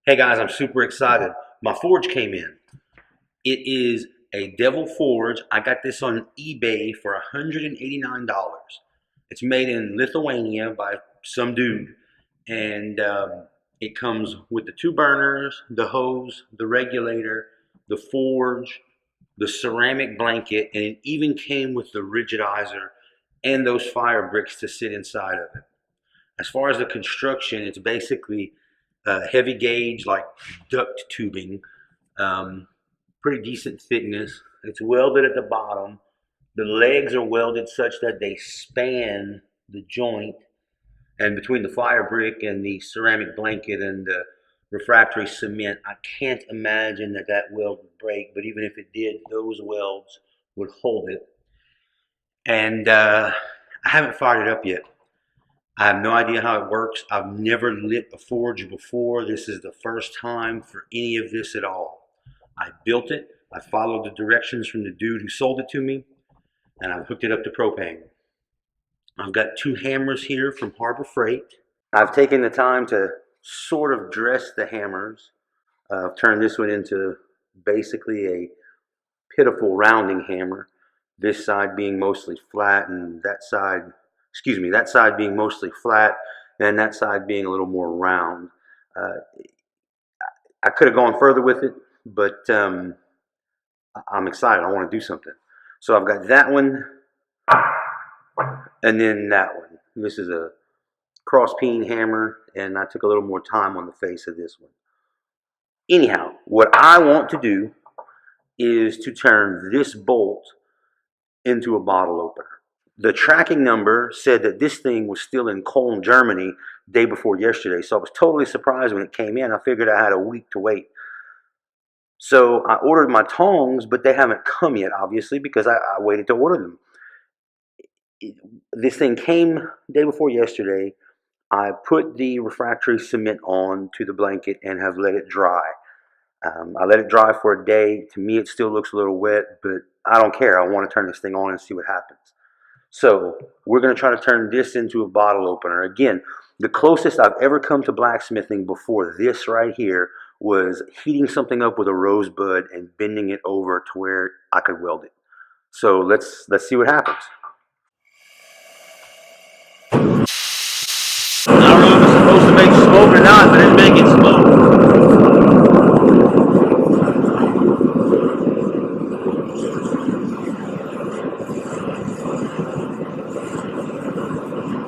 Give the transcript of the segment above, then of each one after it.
Hey guys, I'm super excited. My forge came in. It is a Devil forge. I got this on eBay for $189. It's made in Lithuania by some dude. And it comes with the two burners, the hose, the regulator, the forge, the ceramic blanket, and it even came with the rigidizer and those fire bricks to sit inside of it. As far as the construction, it's basically heavy gauge, like duct tubing, pretty decent thickness. It's welded at the bottom. The legs are welded such that they span the joint, and between the fire brick and the ceramic blanket and the refractory cement, I can't imagine that that weld would break, but even if it did, those welds would hold it. And I haven't fired it up yet. I have no idea how it works. I've never lit a forge before. This is the first time for any of this at all. I built it. I followed the directions from the dude who sold it to me, and I've hooked it up to propane. I've got two hammers here from Harbor Freight. I've taken the time to sort of dress the hammers. I've turned this one into basically a pitiful rounding hammer. This side being mostly flat and that side being mostly flat and that side being a little more round. I could have gone further with it, but I'm excited. I want to do something. So I've got that one and then that one. This is a cross peen hammer, and I took a little more time on the face of this one. Anyhow, what I want to do is to turn this bolt into a bottle opener. The tracking number said that this thing was still in Cologne, Germany, day before yesterday. So I was totally surprised when it came in. I figured I had a week to wait. So I ordered my tongs, but they haven't come yet, obviously, because I waited to order them. This thing came day before yesterday. I put the refractory cement on to the blanket and have let it dry. I let it dry for a day. To me, it still looks a little wet, but I don't care. I want to turn this thing on and see what happens. So we're going to try to turn this into a bottle opener. Again, the closest I've ever come to blacksmithing before this right here was heating something up with a rosebud and bending it over to where I could weld it. So let's see what happens. I don't know if it's supposed to make smoke or not, but it's making smoke.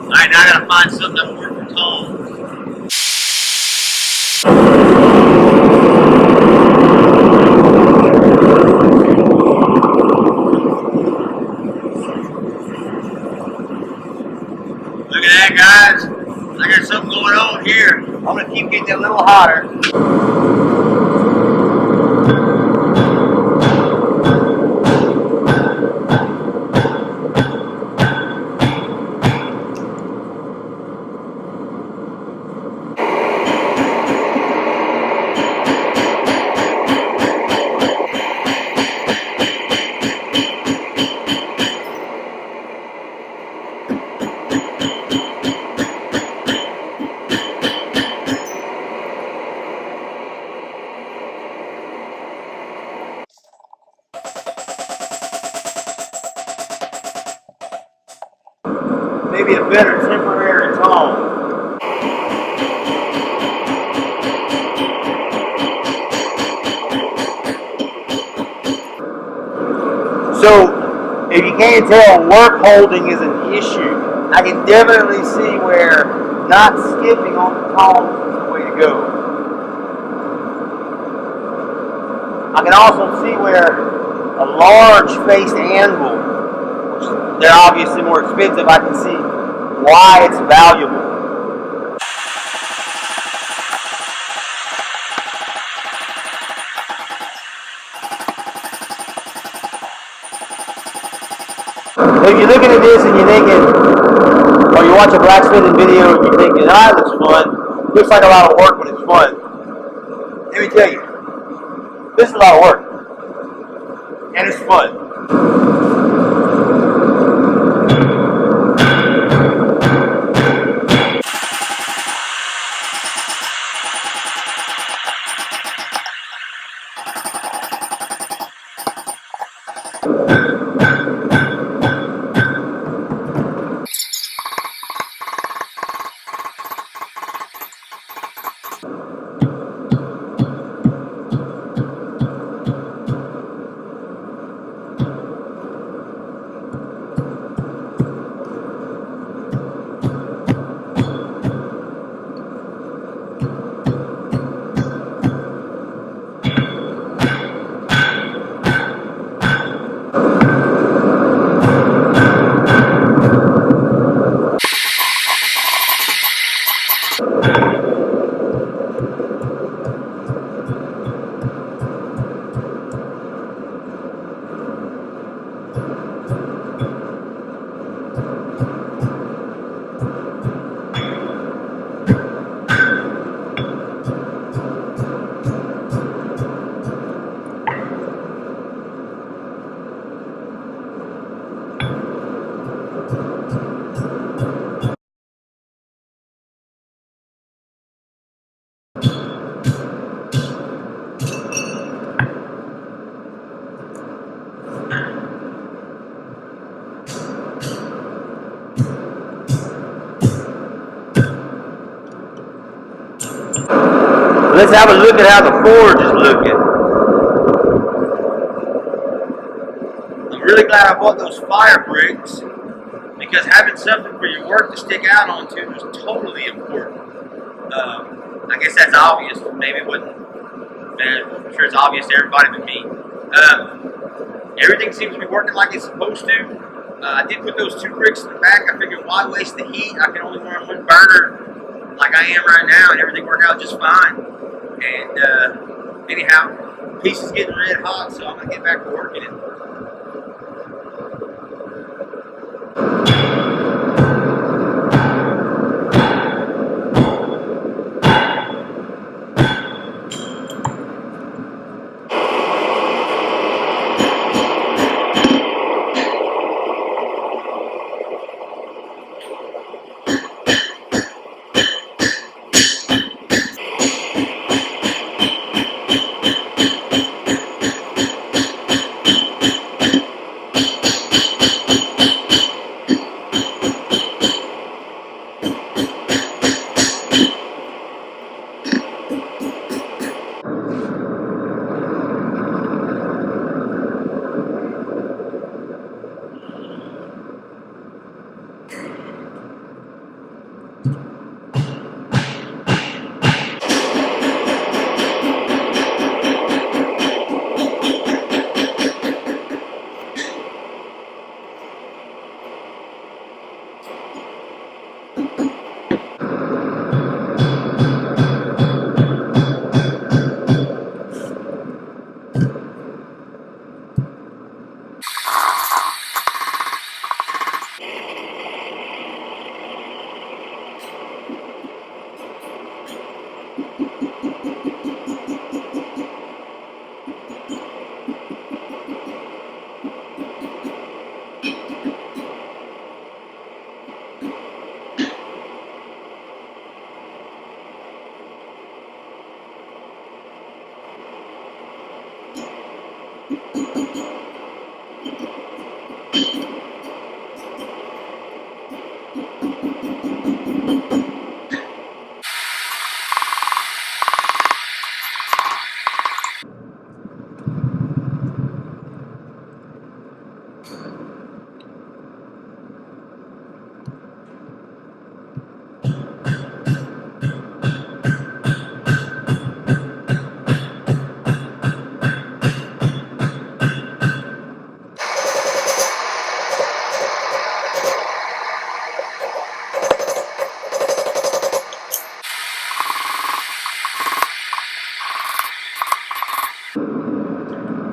Alright, now I gotta find something that will work for tongs. Look at that, guys. I got something going on here. I'm gonna keep getting it a little hotter. Maybe a better temporary tone. So, if you can't tell, work holding is an issue. I can definitely see where not skipping on the tongs is the way to go. I can also see where a large-faced anvil, which they're obviously more expensive, I can see why it's valuable. If you're looking at this and you're thinking, or you watch a blacksmithing video and you're thinking, ah, it looks fun, looks like a lot of work, but it's fun. Let me tell you, this is a lot of work, and it's fun. Let's have a look at how the forge is looking. I'm really glad I bought those fire bricks, because having something for your work to stick out onto is totally important. I guess that's obvious. Maybe it wasn't. I'm sure it's obvious to everybody but me. Everything seems to be working like it's supposed to. I did put those 2 bricks in the back. I figured, why waste the heat? I can only run 1 burner like I am right now, and everything worked out just fine. And anyhow, the piece is getting red hot, so I'm going to get back to working it.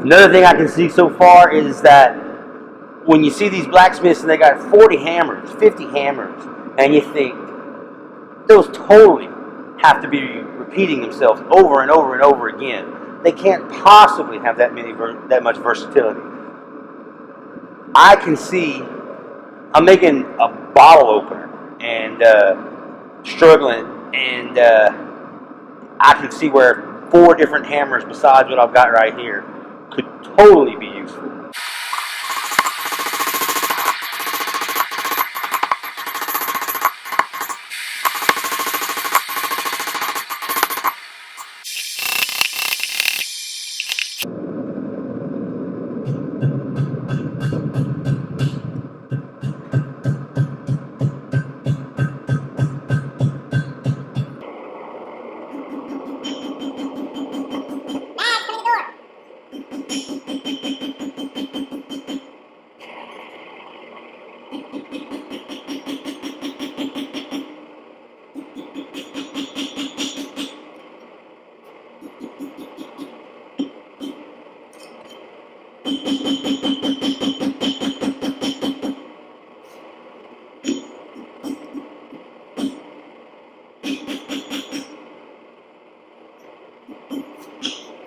Another thing I can see so far is that when you see these blacksmiths and they got 40 hammers, 50 hammers, and you think those totally have to be repeating themselves over and over and over again. They can't possibly have that much versatility. I can see I'm making a bottle opener and struggling, and I can see where 4 different hammers besides what I've got right here could totally be useful.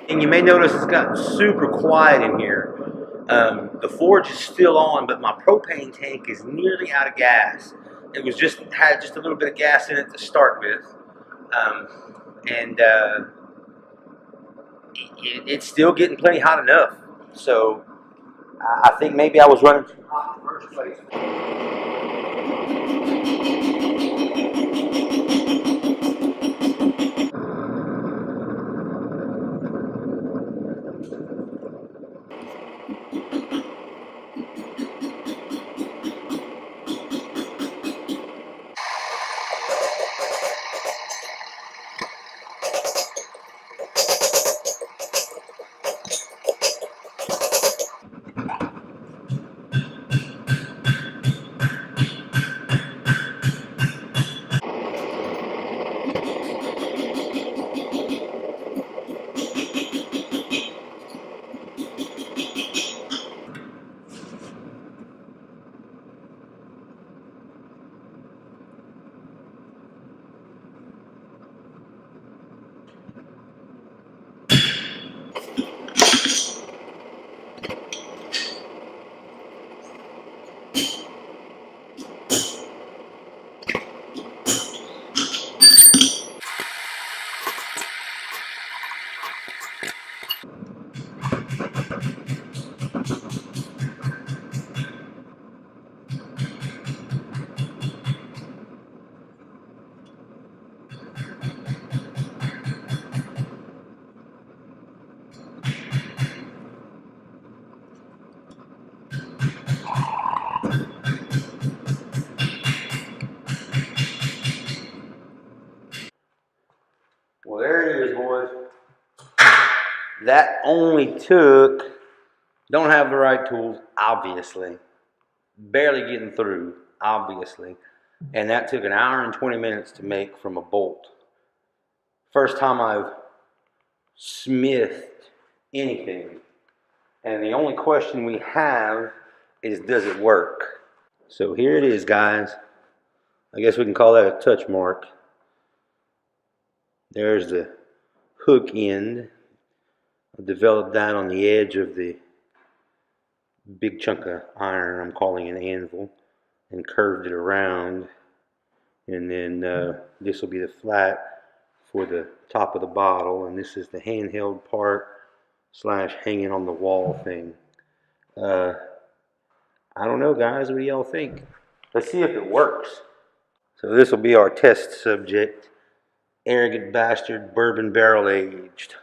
And you may notice it's gotten super quiet in here. The forge is still on, but my propane tank is nearly out of gas. It was had just a little bit of gas in it to start with, and it's still getting plenty hot enough. So I think maybe I was running too hot in the first place. That only took, don't have the right tools, obviously. Barely getting through, obviously. And that took an hour and 20 minutes to make from a bolt. First time I've smithed anything. And the only question we have is, does it work? So here it is, guys. I guess we can call that a touch mark. There's the hook end. I developed that on the edge of the big chunk of iron I'm calling an anvil, and curved it around. And then this will be the flat for the top of the bottle, and this is the handheld part slash hanging on the wall thing. I don't know, guys. What do y'all think? Let's see if it works. So this will be our test subject. Arrogant Bastard bourbon barrel aged.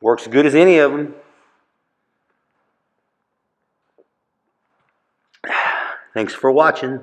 Works good as any of them. Thanks for watching.